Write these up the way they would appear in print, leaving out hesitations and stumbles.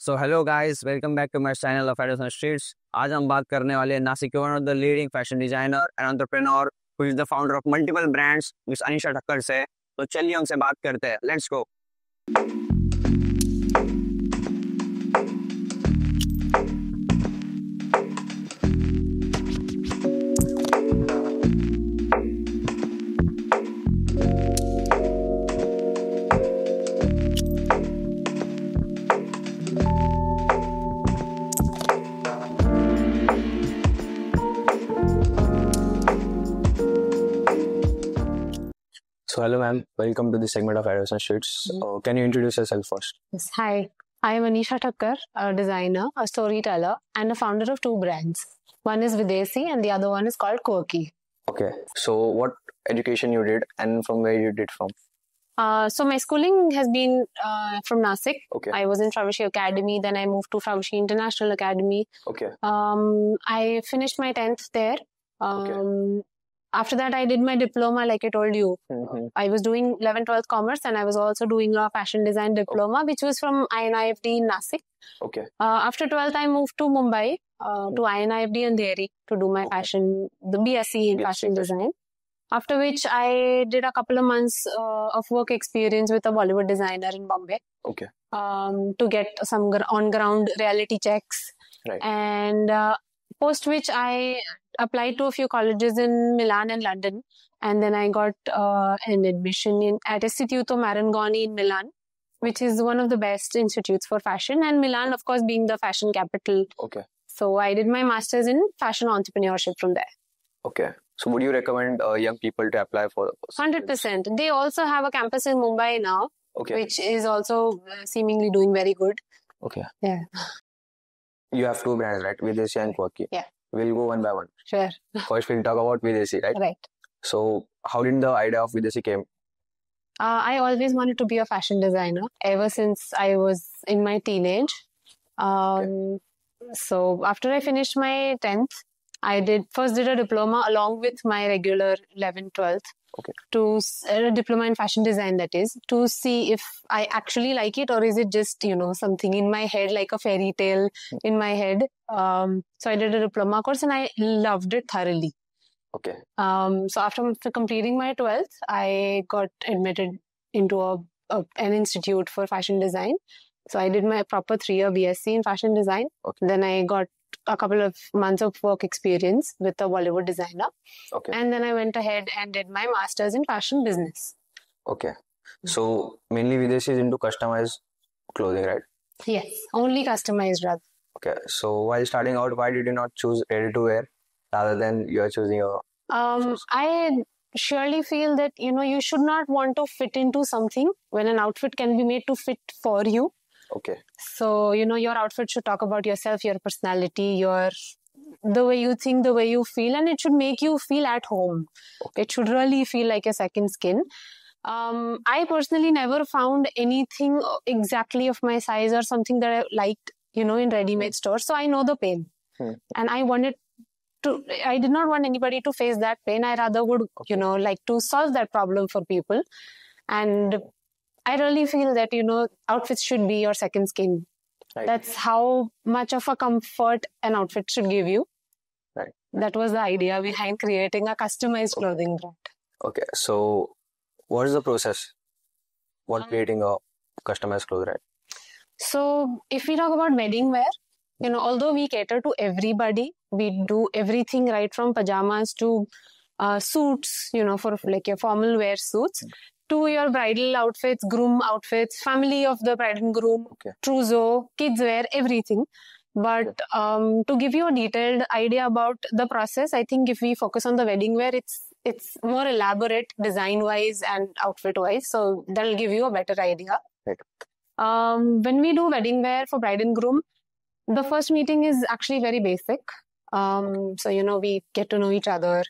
So hello guys, welcome back to my channel of एडोसन streets. आज हम बात करने वाले हैं नासिक के one of the leading fashion designer and entrepreneur who is the founder of multiple brands, miss Anisha Thakkar से। तो चलिए उनसे बात करते हैं। Let's go. So hello ma'am, welcome to the segment of Adosan Streets. Can you introduce yourself first? Yes, hi. I am Anisha Thakkar, a designer, a storyteller, and a founder of two brands. One is Videsi and the other one is called Quirky. Okay, so what education you did and from where you did from? So my schooling has been from Nasik. Okay. I was in Fravashi Academy, then I moved to Fravashi International Academy. Okay. I finished my 10th there. After that, I did my diploma, like I told you. I was doing 11th, 12th commerce, and I was also doing a fashion design diploma, which was from INIFD in Nasik. Okay. After 12th, I moved to Mumbai, to INIFD and Andheri to do my fashion, the BSc in fashion design. After which, I did a couple of months of work experience with a Bollywood designer in Bombay. Okay. To get some on-ground reality checks. Right. And post which I applied to a few colleges in Milan and London, and then I got an admission at Istituto Marangoni in Milan, which is one of the best institutes for fashion, and Milan, of course, being the fashion capital. Okay. So I did my master's in fashion entrepreneurship from there. Okay. So would you recommend young people to apply for? 100%. They also have a campus in Mumbai now, Okay. which is also seemingly doing very good. Okay. Yeah. You have two brands, right? Videsi and Quirky. Yeah. We'll go one by one. Sure. First, we'll talk about Videsi, right? Right. So, how did the idea of Videsi came? I always wanted to be a fashion designer ever since I was in my teenage. So after I finished my 10th, I did a diploma along with my regular 11th, 12th. Okay. To a diploma in fashion design, that is, to see if I actually like it or is it just, something in my head, like a fairy tale in my head. So I did a diploma course and I loved it thoroughly. Okay. So after completing my 12th, I got admitted into an institute for fashion design. So I did my proper 3-year BSc in fashion design. Okay. Then I got a couple of months of work experience with a Bollywood designer. Okay. And then I went ahead and did my master's in fashion business. Okay. So mainly Videsi is into customized clothing, right? Yes, only customized rather. Okay. So while starting out, why did you not choose ready to wear rather than you are choosing your? I surely feel that you should not want to fit into something when an outfit can be made to fit for you. Okay. So your outfit should talk about yourself, your personality, the way you think, the way you feel, and it should make you feel at home. Okay. It should really feel like a second skin. I personally never found anything exactly of my size or something that I liked, in ready-made stores. So I know the pain, and I did not want anybody to face that pain. I rather would, like to solve that problem for people. And I really feel that, outfits should be your second skin. Right. That's how much of a comfort an outfit should give you. Right. That was the idea behind creating a customized clothing brand. Okay. So what is the process? What creating a customized clothing, right? So if we talk about wedding wear, although we cater to everybody, we do everything right from pajamas to suits, for like your formal wear suits, to your bridal outfits, groom outfits, family of the bride and groom, trousseau, kids wear, everything. But to give you a detailed idea about the process, I think if we focus on the wedding wear, it's more elaborate design-wise and outfit-wise. So that'll give you a better idea. Right. When we do wedding wear for bride and groom, the first meeting is actually very basic. So, we get to know each other.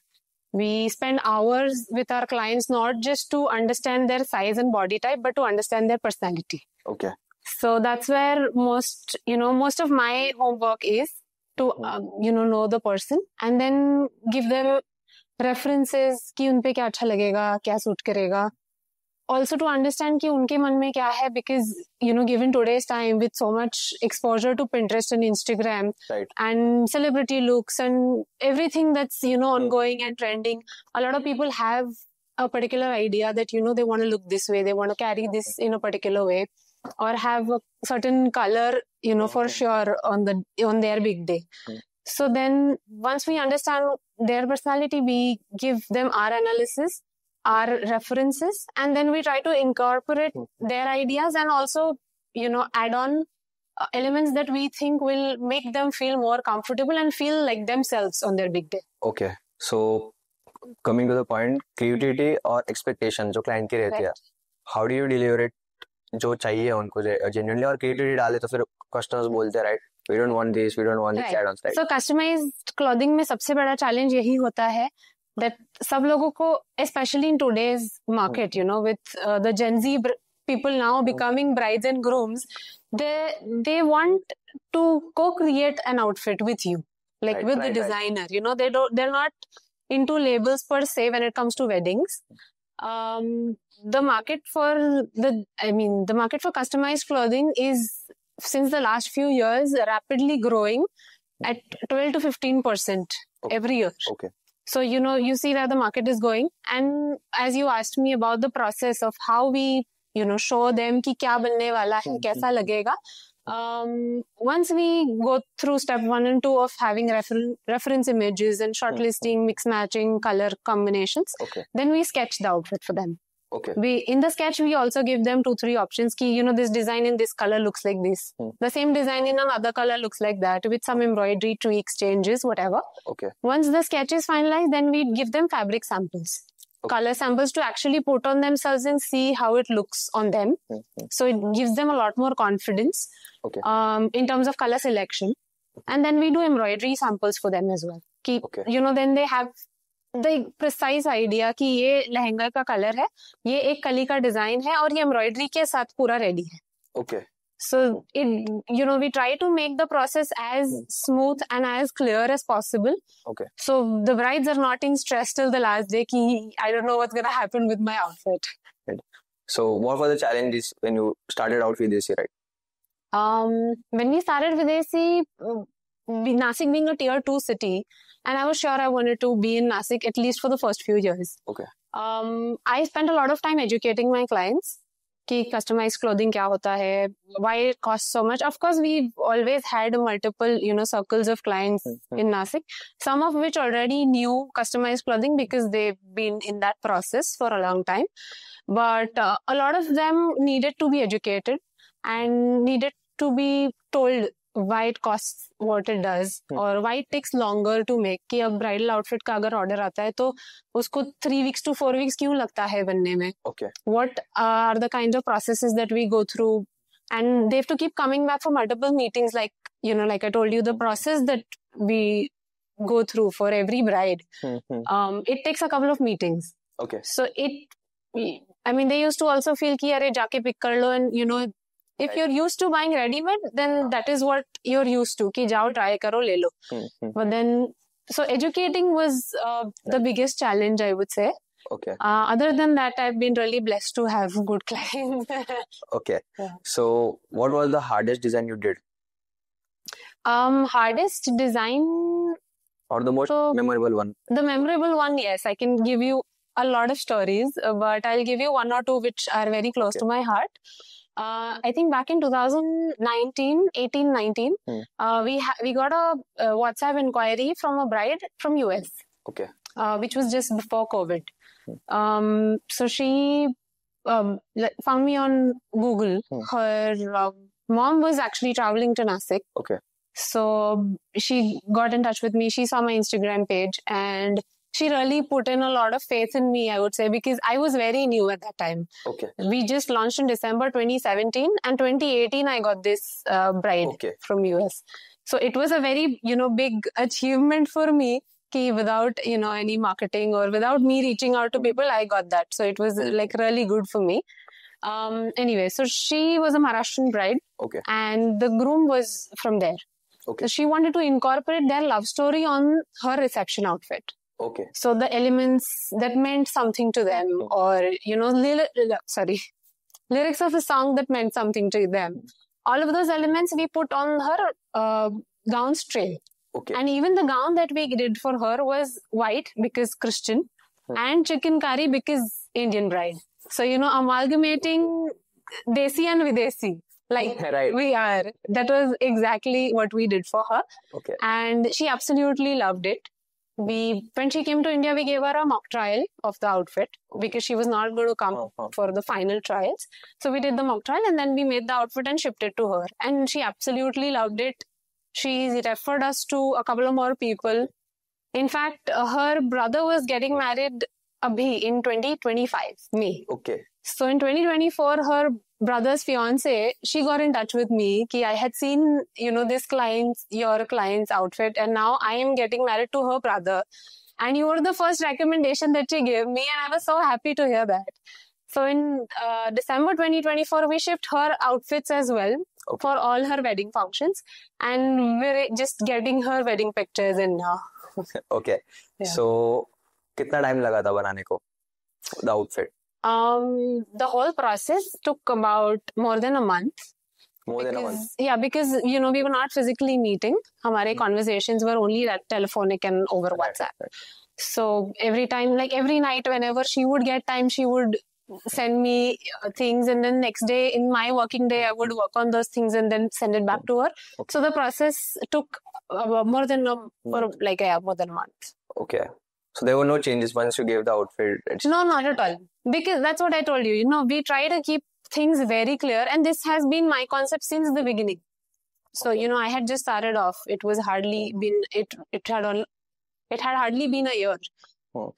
We spend hours with our clients, not just to understand their size and body type, but to understand their personality. Okay. So that's where most of my homework is to, know the person and then give them references कि उन पे क्या अच्छा लगेगा, क्या suit करेगा. also to understand कि उनके मन में क्या है, because given today's time with so much exposure to Pinterest and Instagram, right, and celebrity looks and everything that's ongoing and trending, a lot of people have a particular idea that they want to look this way, they want to carry this in a particular way, or have a certain color for sure on their big day. So then once we understand their personality, we give them our analysis, our references, and then we try to incorporate their ideas and also add on elements that we think will make them feel more comfortable and feel like themselves on their big day. Okay, so coming to the point, creativity और expectation जो client की रहती है, how do you deliver it जो चाहिए उनको genuinely, और creativity डाले तो फिर customers बोलते हैं, right, we don't want this, we don't want this add-ons, right? So customized clothing में सबसे बड़ा challenge यही होता है that सब लोगों को, especially in today's market, with the Gen Z people now becoming brides and grooms, they want to co-create an outfit with you, like with the designer. They're not into labels per se when it comes to weddings. The market for customized clothing is, since the last few years, rapidly growing at 12 to 15% every year. Okay. So, you see where the market is going. And as you asked me about the process of how we, show them कि क्या बनने वाला है, कैसा लगेगा. Once we go through step 1 and 2 of having reference images and shortlisting, mix matching, color combinations, then we sketch the outfit for them. Okay. In the sketch, we also give them 2-3 options. Ki, this design in this color looks like this. The same design in another color looks like that, with some embroidery, tweaks, changes, whatever. Okay. Once the sketch is finalized, then we give them fabric samples, color samples to actually put on themselves and see how it looks on them. So it gives them a lot more confidence in terms of color selection. And then we do embroidery samples for them as well. Ki, then they have the precise idea कि ये लहंगा का colour है, ये एक कली का design है और ये एम्ब्रॉयडरी के साथ पूरा रेडी है. Okay. So we try to make the process as smooth and as clear as possible. Okay. So the brides are not in stress till the last day कि I don't know what's gonna happen with my outfit. Right. So what were the challenges when you started out with Videsi, right? When we started Videsi, Nasik being a tier 2 city, and I was sure I wanted to be in Nasik at least for the first few years. Okay. I spent a lot of time educating my clients कि customized clothing क्या होता है, why it costs so much. Of course, we've always had multiple, circles of clients in Nasik, some of which already knew customized clothing because they've been in that process for a long time. But a lot of them needed to be educated and needed to be told why it costs what it does or why it takes longer to make. कि अब bridal outfit का अगर order आता है तो उसको 3 weeks to 4 weeks क्यों लगता है बनने में? Okay. What are the kinds of processes that we go through? And they have to keep coming back for multiple meetings. Like, like I told you, the process that we go through for every bride, it takes a couple of meetings. Okay. So they used to also feel कि अरे जाके pick कर लो, and if you're used to buying ready-made, then that is what you're used to. कि जाओ try करो ले लो. But then, so educating was the biggest challenge, I would say. Okay. Other than that, I've been really blessed to have good clients. Okay. Yeah. So what was the hardest design you did? Hardest design, or the most memorable one? The memorable one, yes. I can give you a lot of stories, but I'll give you 1 or 2 which are very close to my heart. I think back in 2019, we got a WhatsApp inquiry from a bride from US. Okay. Which was just before COVID. So she found me on Google. Her mom was actually traveling to Nasik. Okay. So she got in touch with me. She saw my Instagram page and she really put in a lot of faith in me, I would say, because I was very new at that time. Okay. We just launched in December 2017 and 2018 I got this bride from US. So it was a very, big achievement for me. Without, any marketing or without me reaching out to people, I got that. So it was like really good for me. Anyway, so she was a Maharashtrian bride. Okay. And the groom was from there. Okay. So she wanted to incorporate their love story on her reception outfit. Okay. So the elements that meant something to them, or lyrics of a song that meant something to them, all of those elements we put on her gown tray. Okay. And even the gown that we did for her was white because Christian, and chicken curry because Indian bride. So, amalgamating Desi and Videsi, like Right. we are. That was exactly what we did for her. Okay. And she absolutely loved it. When she came to India, we gave her a mock trial of the outfit because she was not going to come for the final trials. So we did the mock trial and then we made the outfit and shipped it to her. And she absolutely loved it. She referred us to a couple of more people. In fact, her brother was getting married abhi in 2025, May. Okay. So in 2024, her brother's fiance, she got in touch with me कि I had seen, your client's outfit, and now I am getting married to her brother. And you were the first recommendation that she gave me, and I was so happy to hear that. So in December 2024, we shipped her outfits as well for all her wedding functions, and we're just getting her wedding pictures in now. Okay. Yeah. So, कितना time लगा था बनाने को, the outfit? The whole process took about more than a month. More than a month? Yeah, because, we were not physically meeting. Our conversations were only telephonic and over WhatsApp. Right. So every time, like every night, whenever she would get time, she would send me things, and then next day, in my working day, I would work on those things and then send it back to her. Okay. So the process took more than a month. Okay. So there were no changes once you gave the outfit? No, not at all. Because that's what I told you. We try to keep things very clear, and this has been my concept since the beginning. So, I had just started off. It was hardly been, it had hardly been a year.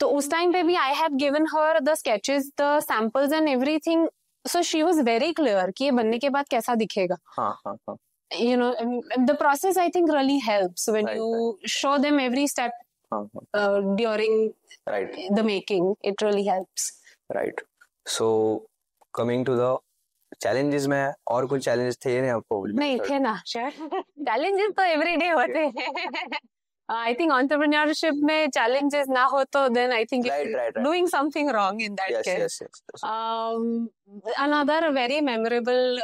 So us time pe bhi I had given her the sketches, the samples and everything. So she was very clear कि ये बनने के बाद कैसा दिखेगा. The process I think really helps when you show them every step during the making. It really helps. Right. So coming to the challenges में और कुछ challenges थे नहीं आपको? नहीं थे ना. Challenges तो everyday होते हैं. I think entrepreneurship में challenges ना हो तो then I think you're doing something wrong in that case. Yes. Another very memorable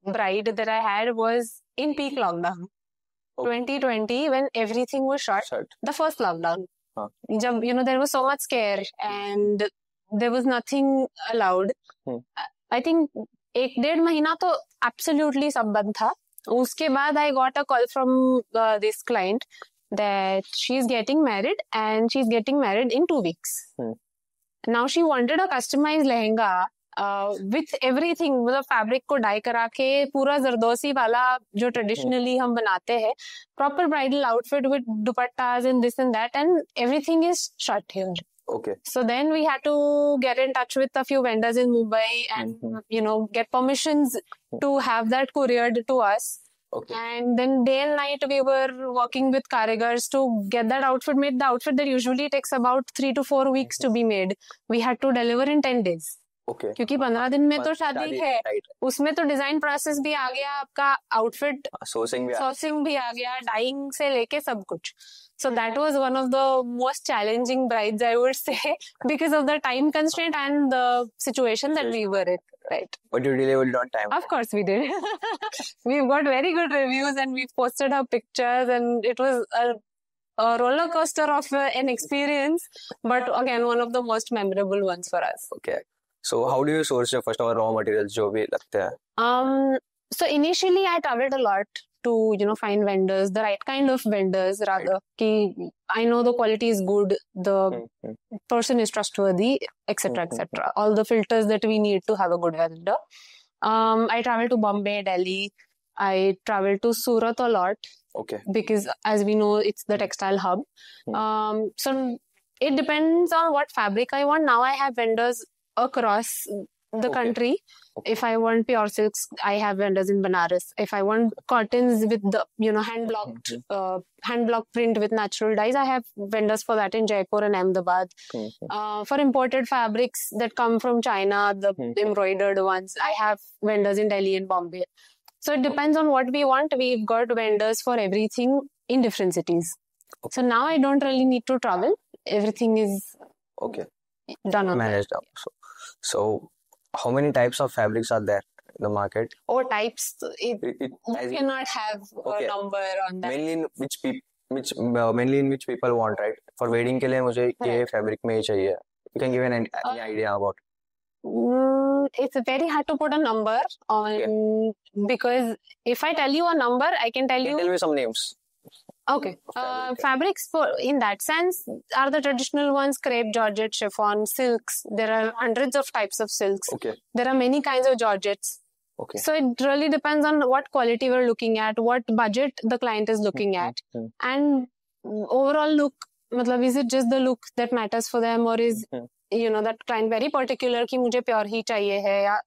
bride that I had was in peak lockdown. 2020 when everything was shut. The first lockdown. जब there was so much scare and there was nothing allowed. I think 1-1.5 महीना तो absolutely सब बंद था. उसके बाद I got a call from this client that she's getting married and she's getting married in 2 weeks. Now she wanted a customized lehenga with everything, मतलब fabric को dye करा के पूरा जरदोसी वाला जो traditionally हम बनाते हैं, proper bridal outfit with dupattas and this and that, and everything is shut here. Okay. So then we had to get in touch with a few vendors in Mumbai and get permissions to have that couriered to us. Okay. And then day and night we were working with karigars to get that outfit made. The outfit that usually takes about 3 to 4 weeks to be made, we had to deliver in 10 days. Okay. क्योंकि 15 दिन में तो शादी है, उसमें तो design process भी आ गया, आपका आउटफिट सोर्सिंग भी आ गया, डाइंग से लेके सब कुछ. So that was one of the most challenging brides, I would say, because of the time constraint and the situation that we were in. Right. But you delivered on time. Of course we did. We've got very good reviews and we posted our pictures, and it was a roller coaster of an experience, but again, one of the most memorable ones for us. Okay. So how do you source your first raw materials जो भी लगते हैं? So initially I traveled a lot to find vendors, the right kind of vendors rather. Ki I know the quality is good, the person is trustworthy, etc., etc. All the filters that we need to have a good vendor. I traveled to Bombay, Delhi. I traveled to Surat a lot. Okay. Because as we know, it's the textile hub. So it depends on what fabric I want. Now I have vendors across the country. Okay. If I want pure silks, I have vendors in Banaras. If I want cottons with the hand block print with natural dyes, I have vendors for that in Jaipur and Ahmedabad. For imported fabrics that come from China, the embroidered ones, I have vendors in Delhi and Bombay. So it depends on what we want. We've got vendors for everything in different cities. So now I don't really need to travel. everything is Okay. done on that. Managed up. So how many types of fabrics are there in the market? Or types, It, you as in- cannot have Okay. a number on that. mainly in which people want, right? For wedding के लिए मुझे ये Correct. fabric में ही चाहिए. You can give any idea about. It's very hard to put a number on because if I tell you a number, I can tell Can you. tell me some names. Okay. Fabric. Fabrics for in that sense are the traditional ones: crepe, georgette, chiffon, silks. There are hundreds of types of silks. Okay. There are many kinds of georgettes. Okay. So it really depends on what quality we're looking at, what budget the client is looking at, and overall look. मतलब, is it just the look that matters for them, or is that client very particular कि मुझे pure ही चाहिए है, या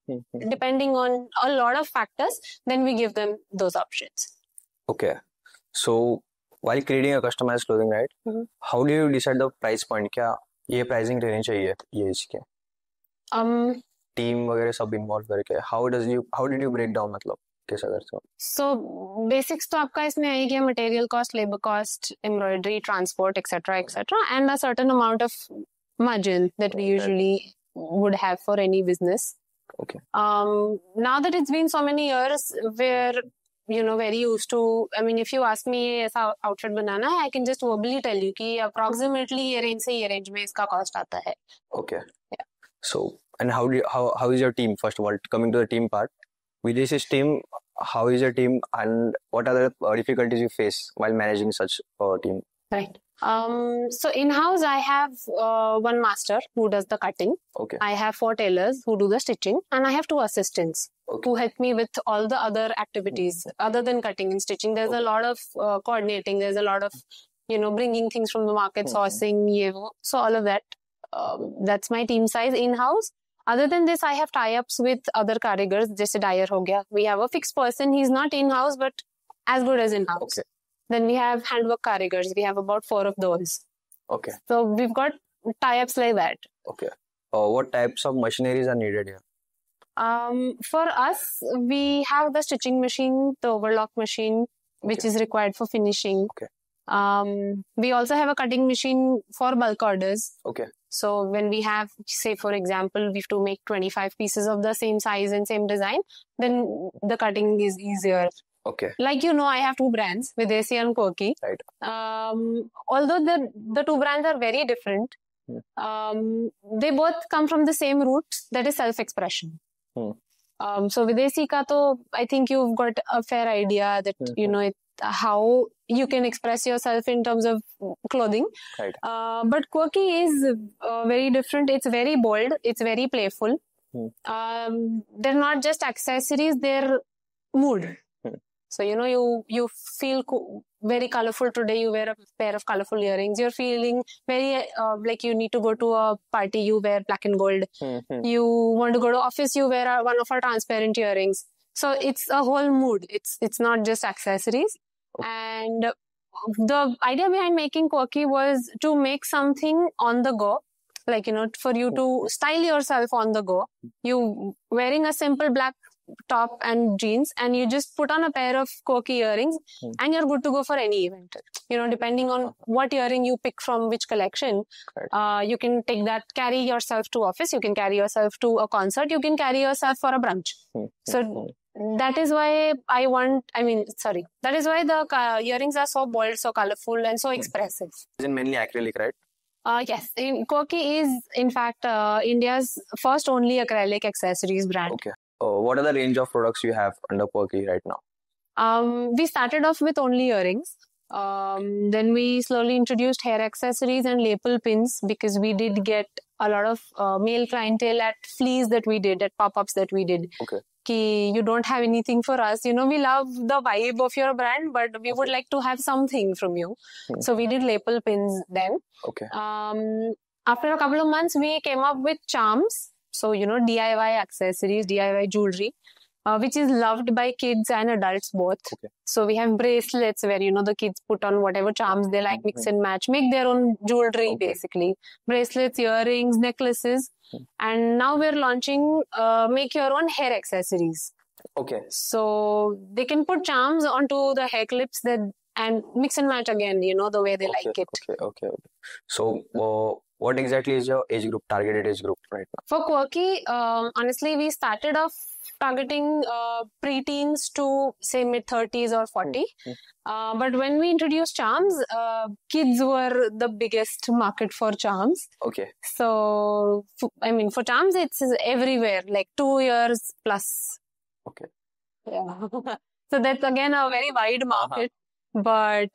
depending on a lot of factors, then we give them those options. Okay. So while creating a customized clothing, right? How do you decide the price point? क्या ये pricing रहनी चाहिए ये इसके? Team वगैरह सब involve करके. How did you break down, मतलब कैसा करते हो? So basics तो आपका इसमें आएगी material cost, labor cost, embroidery, transport, etc., and a certain amount of margin that we usually would have for any business. Okay. Now that it's been so many years, we're very used to. I mean, if you ask me ऐसा outfit बनाना है, I can just verbally tell you कि approximately ये range से ये range में इसका cost आता है. Okay. Yeah. So, and how is your team? First of all, coming to the team part, Videshi's team, how is your team, and what are the difficulties you face while managing such a team? Right. So in-house, I have one master who does the cutting. Okay. I have 4 tailors who do the stitching, and I have 2 assistants who help me with all the other activities other than cutting and stitching. There's a lot of coordinating. There's a lot of bringing things from the market, sourcing, so all of that. That's my team size in-house. Other than this, I have tie-ups with other karigars. जैसे dyer हो गया. We have a fixed person. He's not in-house, but as good as in-house. Okay. Then we have handwork karigars. We have about 4 of those. Okay. So we've got tie-ups like that. Okay. What types of machineries are needed here? For us, we have the stitching machine, the overlock machine, which is required for finishing. Okay. We also have a cutting machine for bulk orders. Okay. So when we have, say, for example, we have to make 25 pieces of the same size and same design, then the cutting is easier. Okay. Like, I have 2 brands, Videshi and Quirky. Right. Although the 2 brands are very different, they both come from the same roots, that is self-expression. So Videshi ka to, I think you've got a fair idea that, how you can express yourself in terms of clothing. Right. But Quirky is very different. It's very bold. It's very playful. They're not just accessories, they're mood. So, you feel very colorful today. You wear a pair of colorful earrings. You're feeling very like you need to go to a party. You wear black and gold. You want to go to office. You wear one of our transparent earrings. So it's a whole mood. It's not just accessories. And the idea behind making Quirky was to make something on the go. Like, for you to style yourself on the go. You wearing a simple black top and jeans, and you just put on a pair of Quirky earrings and you're good to go for any event. Depending on what earring you pick from which collection, you can take that, carry yourself to office, you can carry yourself to a concert, you can carry yourself for a brunch. So that is why that is why the earrings are so bold, so colorful, and so expressive. Is it mainly acrylic, right? Yes. Quirky is, in fact, India's first only acrylic accessories brand. Okay. What are the range of products you have under Quirky right now? We started off with only earrings. Then we slowly introduced hair accessories and lapel pins because we did get a lot of male clientele at fleas that we did, at pop-ups that we did. Okay. Ki you don't have anything for us. We love the vibe of your brand, but we would like to have something from you. So we did lapel pins then. Okay. After a couple of months, we came up with charms. So, DIY accessories, DIY jewelry, which is loved by kids and adults both. Okay. So we have bracelets where, the kids put on whatever charms they like, mix and match, make their own jewelry, basically. Bracelets, earrings, necklaces. And now we're launching make your own hair accessories. Okay. So they can put charms onto the hair clips and mix and match again, the way they like it. Okay. So, what exactly is your age group, targeted age group right now? For Quirky, honestly, we started off targeting preteens to say mid-30s or 40. But when we introduced Charms, kids were the biggest market for Charms. Okay. So, I mean, for Charms, it's everywhere, like 2 years plus. Okay. Yeah. So that's again a very wide market, but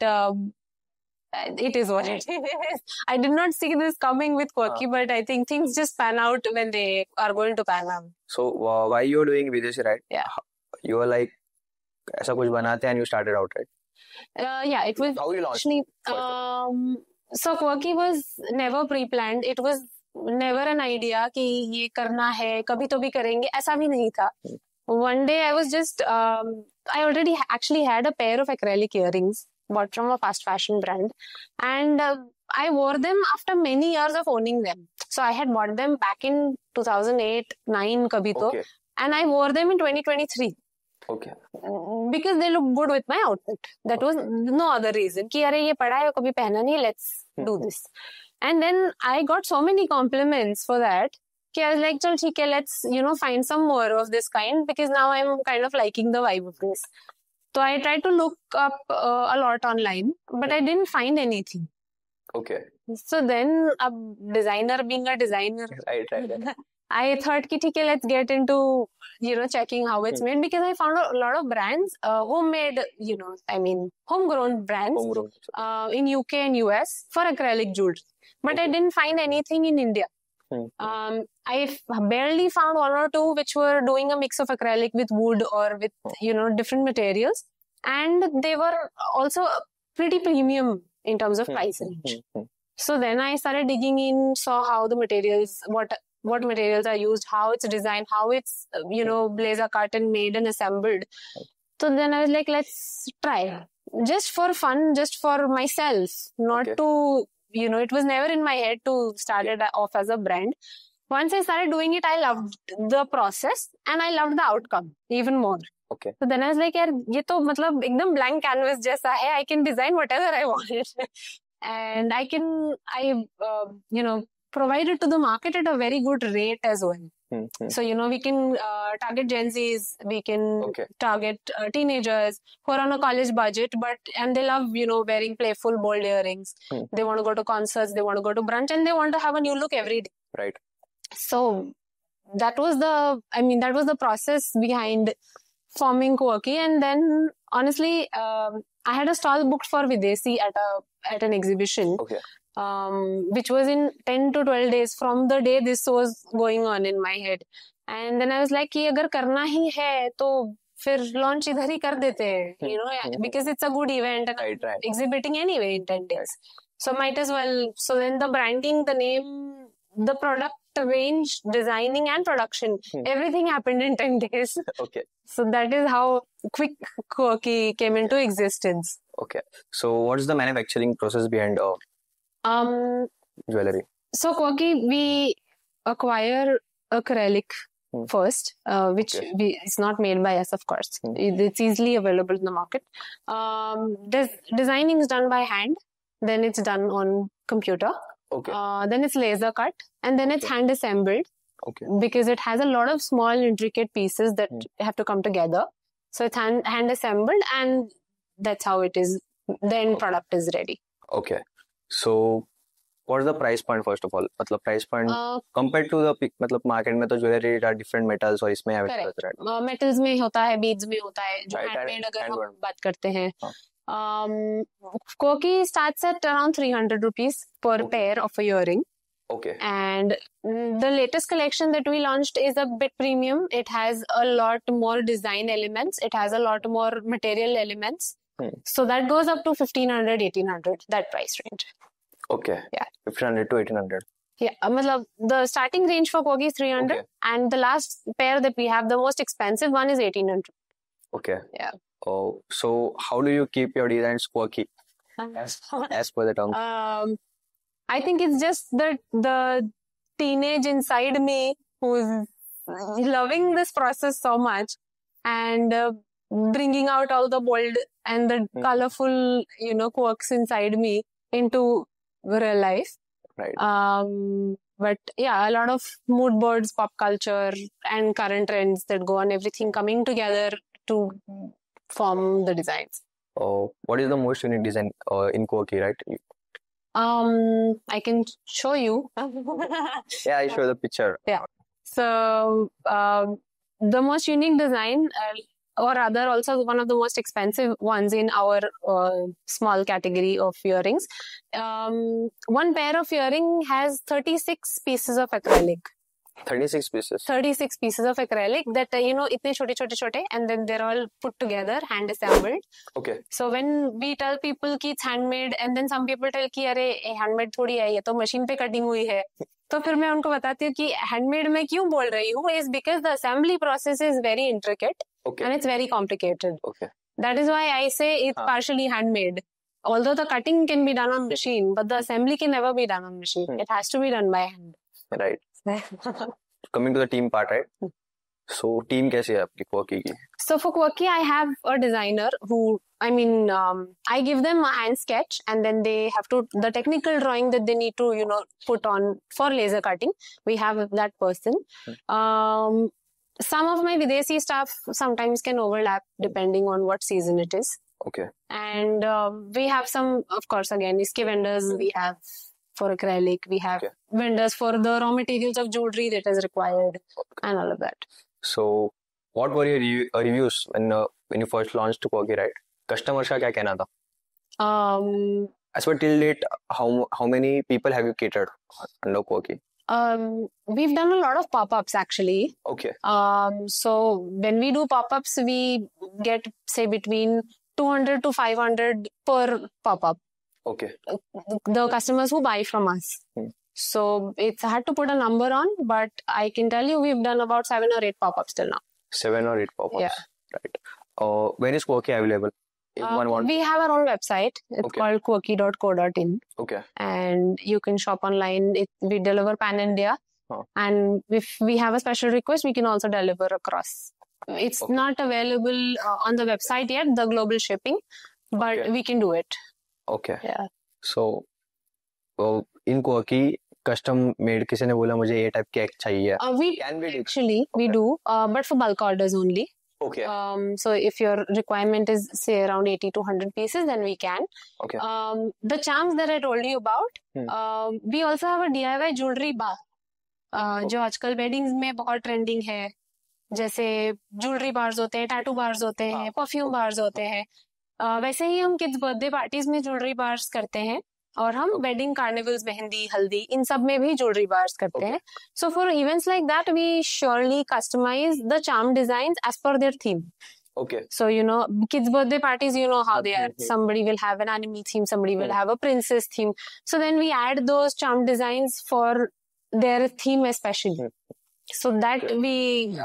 it is what it is. I did not see this coming with Quirky, but I think things just pan out when they are going to pan out. So, why you were doing Videshi, right? Yeah. You were like, ऐसा कुछ बनाते हैं and you started out, right? Yeah, it was How you launched? actually, so Quirky was never pre-planned. It was never an idea कि ये करना है, कभी तो भी करेंगे, ऐसा भी नहीं था. One day I was just, I already actually had a pair of acrylic earrings bought from a fast fashion brand, and I wore them after many years of owning them. So I had bought them back in 2008-9 kabhi to, Okay. and I wore them in 2023 Okay. because they look good with my outfit. That was no other reason कि अरे ये पड़ा है कभी पहना नहीं, let's do this. And then I got so many compliments for that कि I was like चल ठीक है, let's find some more of this kind, because now I'm kind of liking the vibe of this. So I tried to look up a lot online, but I didn't find anything. Okay. So then a designer being a designer, Right. I thought कि ठीक है, let's get into checking how it's made, because I found a lot of brands, homemade, I mean homegrown brands, in UK and US for acrylic jewelry, but I didn't find anything in India. I barely found one or two which were doing a mix of acrylic with wood or with different materials, and they were also pretty premium in terms of price range. So then I started digging in, saw how the materials, what materials are used, how it's designed, how it's blazer cut and made and assembled. So then I was like, let's try, just for fun, just for myself, not to it was never in my head to start it off as a brand. Once I started doing it, I loved the process and I loved the outcome even more. Okay. So then I was like, यार ये तो मतलब एकदम blank canvas जैसा है. I can design whatever I want, and I provide it to the market at a very good rate as well. So we can target Gen Zs, we can target teenagers who are on a college budget, and they love wearing playful bold earrings. They want to go to concerts, they want to go to brunch, and they want to have a new look every day. Right. So that was the process behind forming Quirky. And then honestly, I had a stall booked for Videshi at an exhibition. Okay. Which was in 10 to 12 days from the day this was going on in my head. And then I was like, कि अगर करना ही है तो फिर launch इधर ही कर देते हैं, because it's a good event and right. exhibiting anyway in 10 days. So might as well. So then the branding, the name, the product range, designing and production, everything happened in 10 days. Okay. So that is how quick Quirky came into existence. Okay. So what's the manufacturing process behind jewelry? So Quirky, we acquire acrylic first, which is not made by us, of course. It's easily available in the market. Designing is done by hand, then it's done on computer. Okay. Then it's laser cut, and then it's hand assembled. Okay. Because it has a lot of small intricate pieces that have to come together. So it's hand assembled, and that's how it is. The end product is ready. Okay. So what's the price point first of all? मतलब price point compared to the मतलब market में तो jewelry are different metals और इसमें correct. Metals में होता है, beads में होता है, जो handmade अगर हम बात करते हैं. Quirky starts at around 300 rupees per pair of a earring. Okay. And the latest collection that we launched is a bit premium. It has a lot more design elements. It has a lot more material elements. So that goes up to 1500, 1800, that price range. Okay. Yeah. 1500 to 1800. Yeah. The starting range for Quirky is 300. And the last pair that we have, the most expensive one, is 1800. Okay. Yeah. Oh, so how do you keep your designs quirky as per the term? I think it's just the teenage inside me who's loving this process so much and bringing out all the bold and the colorful, quirks inside me into real life. Right. But yeah, a lot of mood boards, pop culture, and current trends that go on, everything coming together to form the designs. What is the most unique design in Quirky, right? I can show you. Yeah, I show the picture. Yeah. So the most unique design, or rather also one of the most expensive ones in our small category of earrings. One pair of earring has 36 pieces of acrylic. 36 pieces. 36 pieces of acrylic that, itne chote, and then they're all put together, hand assembled. Okay. So when we tell people कि it's handmade, and then some people tell कि अरे handmade थोड़ी है, ये तो machine पे cutting हुई है, तो फिर मैं उनको बताती हूँ कि handmade मैं क्यों बोल रही हूँ, is because the assembly process is very intricate. Okay. And it's very complicated. Okay. That is why I say it's partially handmade. Although the cutting can be done on machine, but the assembly can never be done on machine. It has to be done by hand. Right. Coming to the team part, right? So team कैसे है आपकी Quirky की? So for Quirky, I have a designer who, I give them a hand sketch, and then they have to, the technical drawing that they need to, put on for laser cutting. We have that person. Some of my Videsi staff sometimes can overlap depending on what season it is. Okay. And we have some, of course, again, iske vendors we have for acrylic. We have vendors for the raw materials of jewelry that is required, and all of that. So, what were your reviews when you first launched Quirky, right? Customers का क्या कहना था? As per till date, how many people have you catered under Quirky? We've done a lot of pop-ups actually. Okay. So when we do pop-ups, we get say between 200 to 500 per pop-up. Okay. The customers who buy from us. So it's hard to put a number on, but I can tell you we've done about 7 or 8 pop-ups till now. 7 or 8 pop-ups. Yeah. Right. When is Quirky available? We have our own website. It's called quirky.co.in. Okay. And you can shop online. We deliver pan India. And if we have a special request, we can also deliver across. It's not available on the website yet, the global shipping, but we can do it. Okay. Yeah. So, in Quirky, custom made, किसी ने बोला मुझे ये type cake चाहिए. We do, but for bulk orders only. Okay. So if your requirement is say around 80 to 100 pieces, then we can. Okay. The charms that I told you about, we also have a DIY jewelry bar, जो आजकल weddings में बहुत trending है. जैसे jewelry bars होते हैं, tattoo bars होते हैं, perfume bars होते हैं. वैसे ही हम kids birthday parties में jewelry bars करते हैं. और हम wedding carnivals, मेहंदी, हल्दी, इन सब में भी jewelry bars करते हैं. So for events like that, we surely customize the charm designs as per their theme. Okay. So, kids' birthday parties, how they are. Somebody will have an animal theme, somebody will have a princess theme. So then we add those charm designs for their theme especially. So that we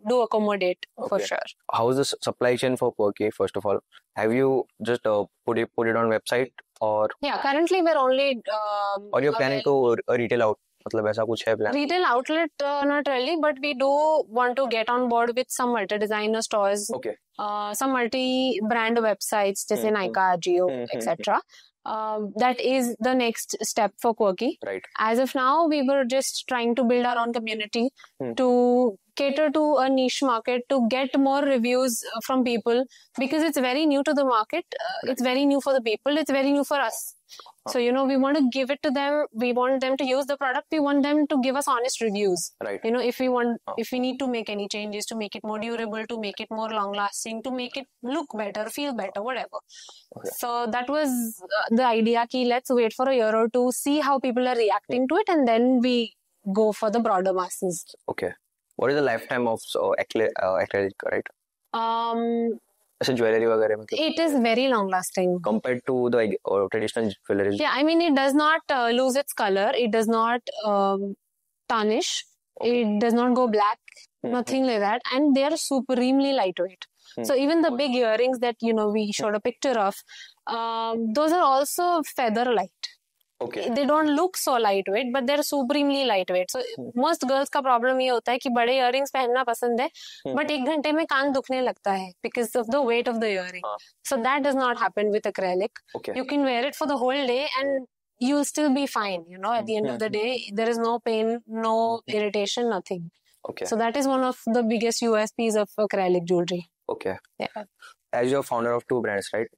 do accommodate for sure. How is the supply chain for Quirky, first of all? Have you just put it on website or? Yeah, currently we're only. Or you're planning to retail out? मतलब ऐसा कुछ है plan? Retail outlet, not really, but we do want to get on board with some multi-designer stores. Okay. Some multi-brand websites, जैसे Nykaa, Jio, etc. That is the next step for Quirky. Right. As of now, we were just trying to build our own community to cater to a niche market, to get more reviews from people, because it's very new to the market. It's very new for the people. It's very new for us. So, we want to give it to them. We want them to use the product. We want them to give us honest reviews. Right. If we need to make any changes to make it more durable, to make it more long lasting, to make it look better, feel better, whatever. Okay. So that was the idea. Ki let's wait for a year or two, see how people are reacting to it, and then we go for the broader masses. Okay. What is the lifetime of acrylic, right? Jewelry वगैरह में it is very long lasting compared to the traditional jewelry. Yeah, it does not lose its color. It does not tarnish. It does not go black. Nothing like that. And they are supremely lightweight. So even the big earrings that we showed a picture of, those are also feather light. Okay. They don't look so lightweight, but they're supremely lightweight. So most girls का problem ये होता है कि बड़े earrings पहनना पसंद है, but एक घंटे में कान दुखने लगता है because of the weight of the earring. So that does not happen with acrylic. Okay. You can wear it for the whole day and you'll still be fine, you know, at the end of the day. There is no pain, no irritation, nothing. Okay. So that is one of the biggest USPs of acrylic jewelry. Okay. Yeah. As you're founder of two brands, right?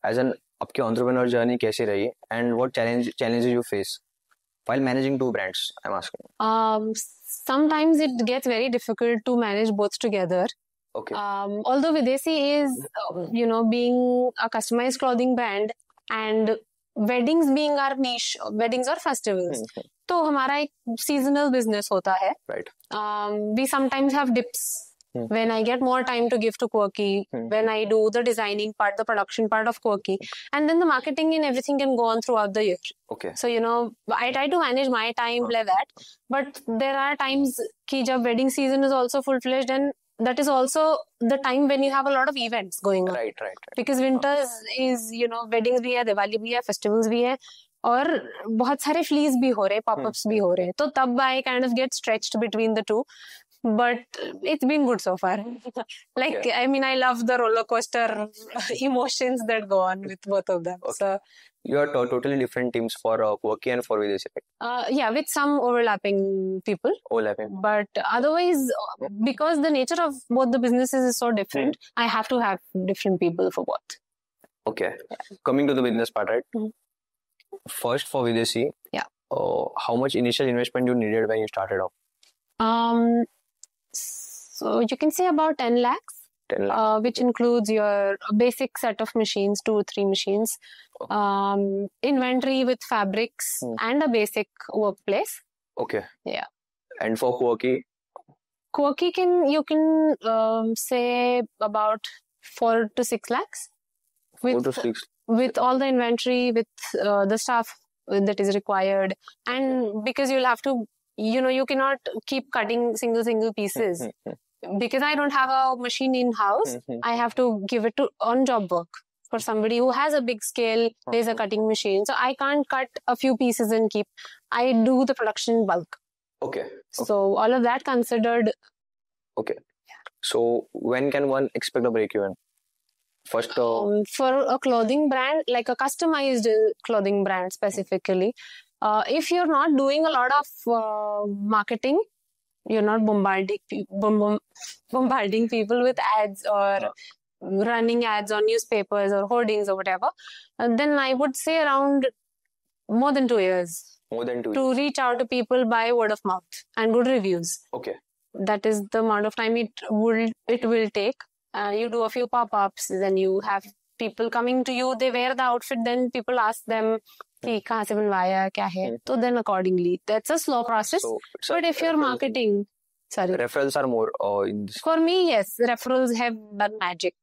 As an आपकी entrepreneur journey कैसी रही and what challenges you face while managing two brands? I'm asking. Sometimes it gets very difficult to manage both together. Okay. Although Videsi is, you know, being a customized clothing brand and weddings being our niche, weddings or festivals, तो हमारा एक seasonal business होता है. Right. We sometimes have dips. When I get more time to give to Quirky, when I do the designing part, the production part of Quirky, and then the marketing and everything can go on throughout the year. Okay. So, you know, I try to manage my time like that. But there are times कि जब wedding season is also full-fledged, and that is also the time when you have a lot of events going on. Right. Because winters is, you know, weddings भी है, दिवाली भी है, festivals भी है, और बहुत सारे fleas भी हो रहे, pop-ups भी हो रहे. तो तब I kind of get stretched between the two. But it's been good so far. I mean, I love the roller coaster emotions that go on with both of them. Okay. So you are totally different teams for Quirky and for Videsi, right? Yeah, with some overlapping people. Overlapping. But otherwise, because the nature of both the businesses is so different, I have to have different people for both. Okay. Coming to the business part, right? First for Videsi, how much initial investment you needed when you started off? So you can say about 10 lakhs. 10 lakhs. Which includes your basic set of machines, 2 or 3 machines, inventory with fabrics, and a basic workplace. Okay. Yeah. And for Quirky? Quirky you can say about 4 to 6 lakhs. 4 to 6. With all the inventory, with the stuff that is required, and because you'll have to, you know, you cannot keep cutting single pieces. Because I don't have a machine in-house, I have to give it to on-job work for somebody who has a big scale, there's a cutting machine. So I can't cut a few pieces and keep. I do the production in bulk. Okay. So all of that considered. Okay. So when can one expect a break-even? First, for a clothing brand, like a customized clothing brand specifically, if you're not doing a lot of marketing, you're not bombarding people with ads or running ads on newspapers or hoardings or whatever, then I would say around more than 2 years. More than 2 years. To reach out to people by word of mouth and good reviews. Okay. That is the amount of time it will take. You do a few pop-ups, then you have people coming to you, they wear the outfit, then people ask them कि कहाँ से बनवाया क्या है, तो then accordingly that's a slow process. But if you're marketing, referrals are more in this. For me, yes, referrals have done magic.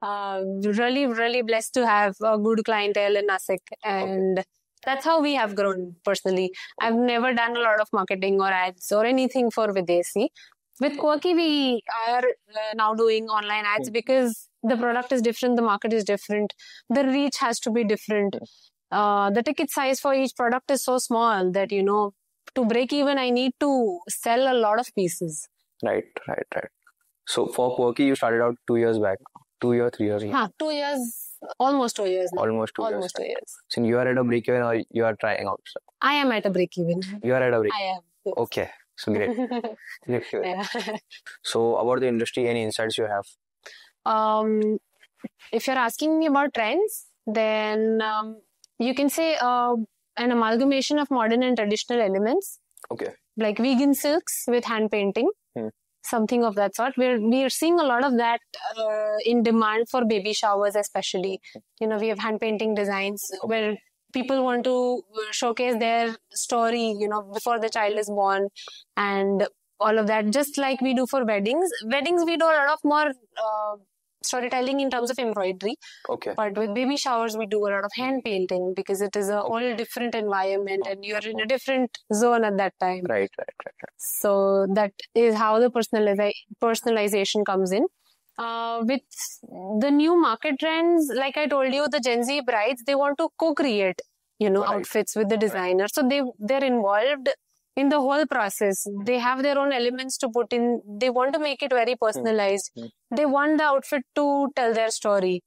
Really blessed to have a good clientele in Nasik, and that's how we have grown personally. I've never done a lot of marketing or ads or anything for Videsi. With Quirky, we are now doing online ads because the product is different, the market is different, the reach has to be different. The ticket size for each product is so small that, you know, to break even, I need to sell a lot of pieces. Right. So for Quirky, you started out 2 years back. 2 years, 3 years? 2 years, almost 2 years now. Almost 2 years. So you are at a break even or you are trying out stuff? I am at a break even. You are at a break? I am. Yes. Okay. So great. Yeah. So about the industry, any insights you have? If you're asking me about trends, then you can say an amalgamation of modern and traditional elements. Okay. Like vegan silks with hand painting. Something of that sort. We're seeing a lot of that in demand for baby showers especially. You know, we have hand painting designs where people want to showcase their story, you know, before the child is born and all of that. Just like we do for weddings. Weddings, we do a lot of more storytelling in terms of embroidery. Okay. But with baby showers, we do a lot of hand painting because it is a whole different environment and you're in a different zone at that time. Right. So that is how the personalization comes in. With the new market trends, like I told you, the Gen Z brides, they want to co-create, you know, outfits with the designer. So they're involved in the whole process. They have their own elements to put in. They want to make it very personalized. They want the outfit to tell their story.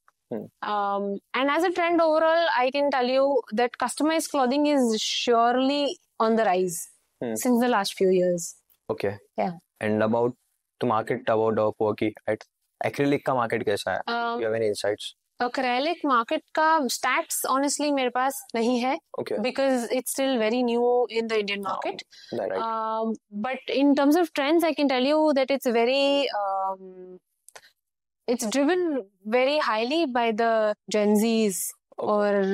And as a trend overall, I can tell you that customized clothing is surely on the rise since the last few years. Okay. Yeah. And about the market about Quirky, right? Acrylic का market कैसा है? You have any insights? Acrylic market का stats honestly मेरे पास नहीं है. Okay. Because it's still very new in the Indian market. Right. But in terms of trends, I can tell you that it's very it's driven very highly by the Gen Zs or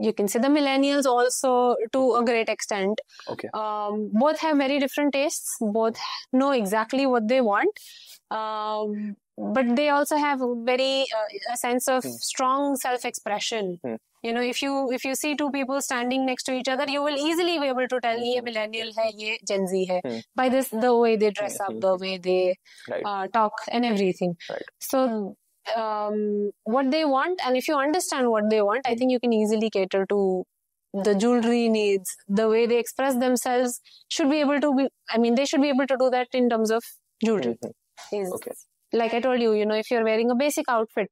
you can say the millennials also to a great extent. Okay. Both have very different tastes. Both know exactly what they want. But they also have very a sense of strong self-expression. You know, if you see two people standing next to each other, you will easily be able to tell ye millennial hai, ye Gen Z hai, by the way they dress up, the way they talk and everything. Right. So what they want, and if you understand what they want, I think you can easily cater to the jewelry needs, the way they express themselves should be able to be, I mean, they should be able to do that in terms of jewelry. Okay. Like I told you, you know, if you're wearing a basic outfit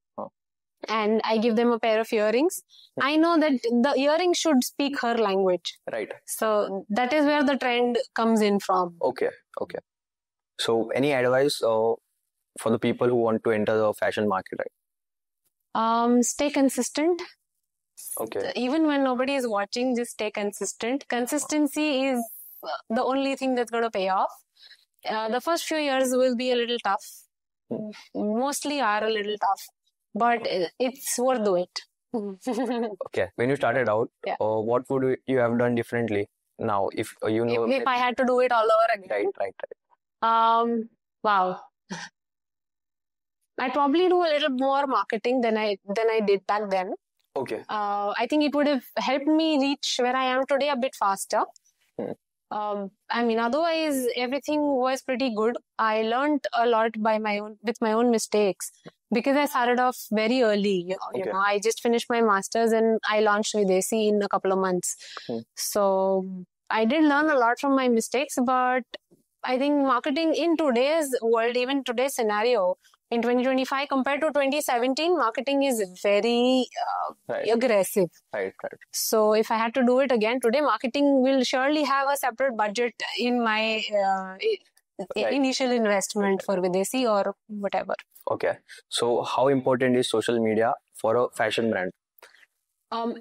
and I give them a pair of earrings, I know that the earring should speak her language. Right. So that is where the trend comes in from. Okay. So any advice for the people who want to enter the fashion market, right? Stay consistent. Okay. Even when nobody is watching, just stay consistent. Consistency is the only thing that's going to pay off. The first few years will be a little tough. Mostly are a little tough, but it's worth it. Okay. When you started out, what would you have done differently now? If you know, if I had to do it all over again. Right. Wow. I'd probably do a little more marketing than I did back then. Okay. I think it would have helped me reach where I am today a bit faster. I mean, otherwise everything was pretty good. I learned a lot with my own mistakes because I started off very early. You know, I just finished my masters and I launched Videsi in a couple of months. So I did learn a lot from my mistakes, but I think marketing in today's world, even today's scenario, in 2025 compared to 2017, marketing is very aggressive. Right. So if I had to do it again today, marketing will surely have a separate budget in my initial investment for Videsi or whatever. Okay. So how important is social media for a fashion brand?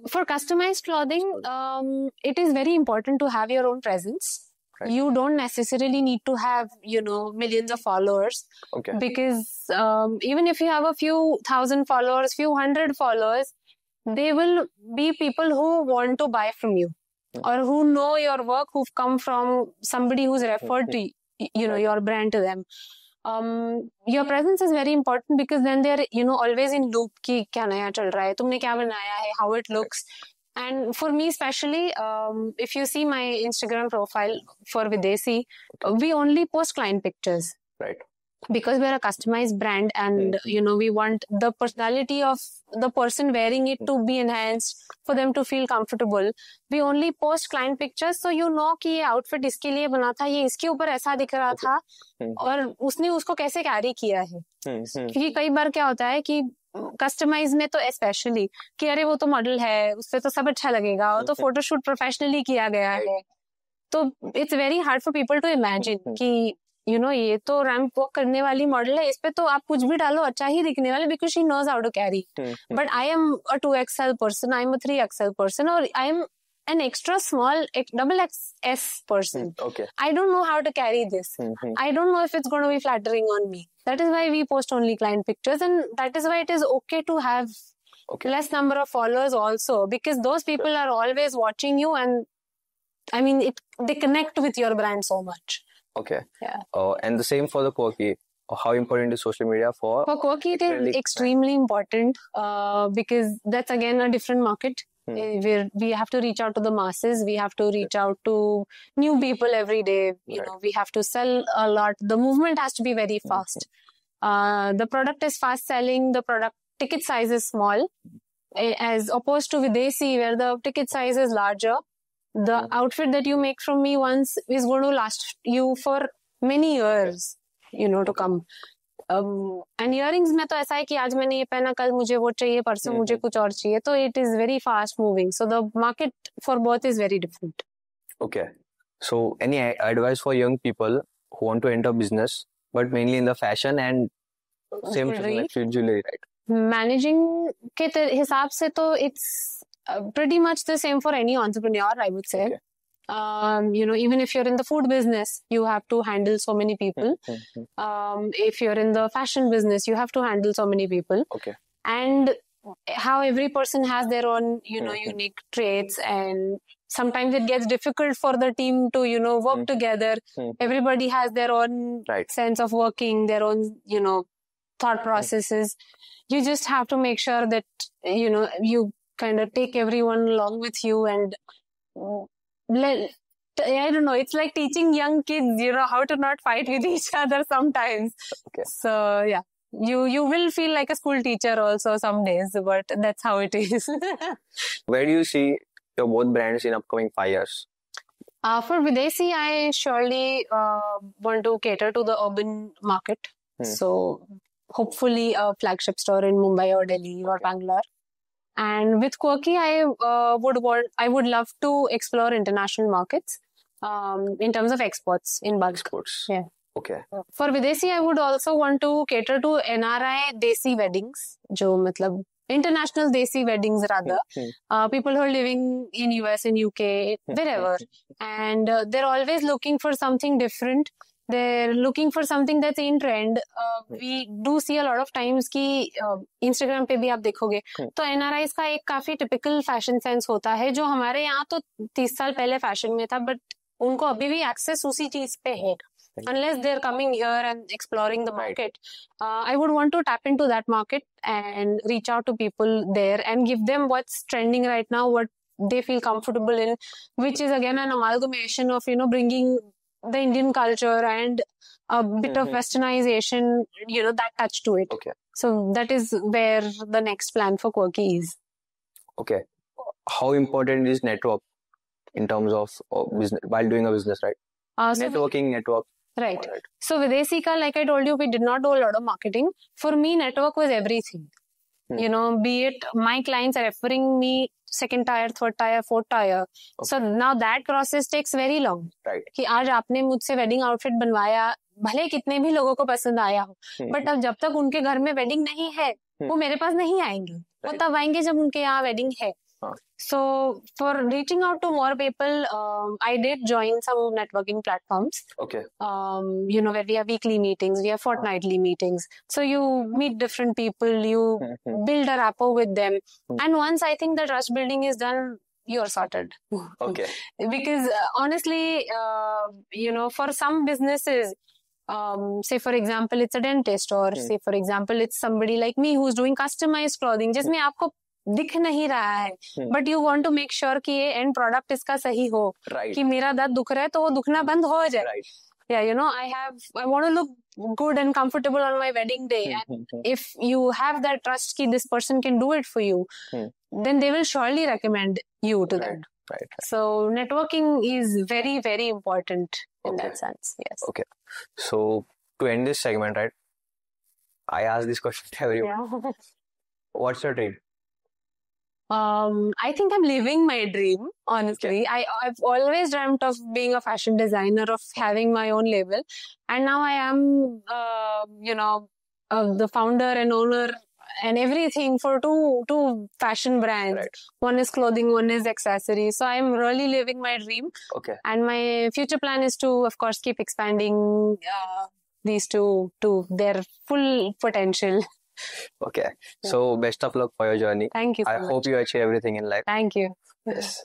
For customized clothing, it is very important to have your own presence. Right. You don't necessarily need to have, you know, millions of followers. Okay. Because even if you have a few thousand followers, few hundred followers, they will be people who want to buy from you or who know your work, who've come from somebody who's referred to, you know, your brand to them. Your presence is very important because then they're, you know, always in loop ki kya naya chal raha hai, tumne kya banaya hai, how it looks. And for me especially, if you see my Instagram profile for Videsi, we only post client pictures. Right. Because we're a customized brand and, you know, we want the personality of the person wearing it to be enhanced, for them to feel comfortable. We only post client pictures, so you know कि ये outfit इसके लिए बना था, ये इसके ऊपर ऐसा दिख रहा था और उसने उसको कैसे carry किया है. क्योंकि कई बार क्या होता है कि कस्टमाइज में तो स्पेशली कि अरे वो तो मॉडल है, उस पे तो सब अच्छा लगेगा, वो तो फोटोशूट प्रोफेशनली किया गया है, तो it's very hard for people to imagine कि यू नो ये तो रैंप वॉक करने वाली मॉडल है, इस पे तो आप कुछ भी डालो अच्छा ही दिखने वाला, because she knows how to carry. But I am a 2XL person, I am a 3XL person, और I am an extra small XXS person. Okay. I don't know how to carry this. I don't know if it's going to be flattering on me. That is why we post only client pictures, and that is why it is okay to have less number of followers also, because those people are always watching you, and I mean they connect with your brand so much. Okay. Yeah. And the same for the Quirky. How important is social media for Quirky? It is extremely important because that's again a different market. We have to reach out to the masses. We have to reach out to new people every day. You know, we have to sell a lot. The movement has to be very fast. The product is fast selling. The product ticket size is small, as opposed to Videsi, where the ticket size is larger. The outfit that you make from me once is going to last you for many years, you know, to come. And earrings में तो ऐसा है कि आज मैंने ये पहना, कल मुझे वो चाहिए, परसों मुझे कुछ और चाहिए, तो it is very fast moving, so the market for both is very different. Okay. So, any advice for young people who want to enter business, but mainly in the fashion and same Jewelry. like jewelry, right? Managing के हिसाब से तो it's pretty much the same for any entrepreneur, I would say. Okay. Even if you're in the food business, you have to handle so many people. If you're in the fashion business, you have to handle so many people. Okay. And how every person has their own, unique traits, and sometimes it gets difficult for the team to, work together. Everybody has their own sense of working, their own, thought processes. You just have to make sure that, you kind of take everyone along with you and I don't know, it's like teaching young kids, how to not fight with each other sometimes. Okay. So, yeah. You will feel like a school teacher also some days, but that's how it is. Where do you see your both brands in upcoming 5 years? For Videsi, I surely want to cater to the urban market. So hopefully a flagship store in Mumbai or Delhi or Bangalore. And with Quirky, I would love to explore international markets in terms of exports in bulk. Exports. Yeah. Okay. For Videsi, I would also want to cater to NRI Desi weddings, जो मतलब international Desi weddings rather. People who are living in US, in UK, wherever. And they're always looking for something different. They're looking for something that's in trend. We do see a lot of times कि Instagram पे भी आप देखोगे तो NRIs का एक काफी typical fashion sense होता है जो हमारे यहाँ तो 30 साल पहले fashion में था, but उनको अभी भी access उसी चीज पे है. Unless they're coming here and exploring the market, I would want to tap into that market and reach out to people there and give them what's trending right now, what they feel comfortable in, which is again an amalgamation of, bringing the Indian culture and a bit of westernization, that touch to it. Okay. So that is where the next plan for Quirky is. Okay. How important is network in terms of business while doing a business, right? Networking, network. Right. So Videsi ka, like I told you, we did not do a lot of marketing. For me, network was everything. Be it my clients are referring me second tier, third tier, fourth tier. Okay. So now that process takes very long. Right. कि आज आपने मुझसे wedding outfit बनवाया, भले कितने भी लोगों को पसंद आया हो, but अब जब तक उनके घर में wedding नहीं है, वो मेरे पास नहीं आएंगे. वो तब आएंगे जब उनके यहाँ wedding है. So for reaching out to more people, I did join some networking platforms. Okay. Where we have weekly meetings, we have fortnightly meetings. So you meet different people, you build a rapport with them. And once I think the trust building is done, you're sorted. Okay. Because honestly, for some businesses, say for example, it's a dentist, or say for example, it's somebody like me who's doing customized clothing, जिसमें आपको दिख नहीं रहा है, but you want to make sure कि ये and product इसका सही हो, कि मेरा दांत दुख रहा है तो वो दुखना बंद हो जाए. I want to look good and comfortable on my wedding day, and if you have that trust कि this person can do it for you, then they will surely recommend you to them. Right. So networking is very, very important in that sense. Yes. Okay. So to end this segment, right, I ask this question to everyone. Yeah. What's your dream? I think I'm living my dream, honestly. Okay. I've always dreamt of being a fashion designer, of having my own label. And now I am, the founder and owner and everything for two fashion brands. Right. One is clothing, one is accessories. So I'm really living my dream. Okay. And my future plan is to, of course, keep expanding these two to their full potential. Okay. So best of luck for your journey. Thank you so I much. hope you achieve everything in life. Thank you. Yes.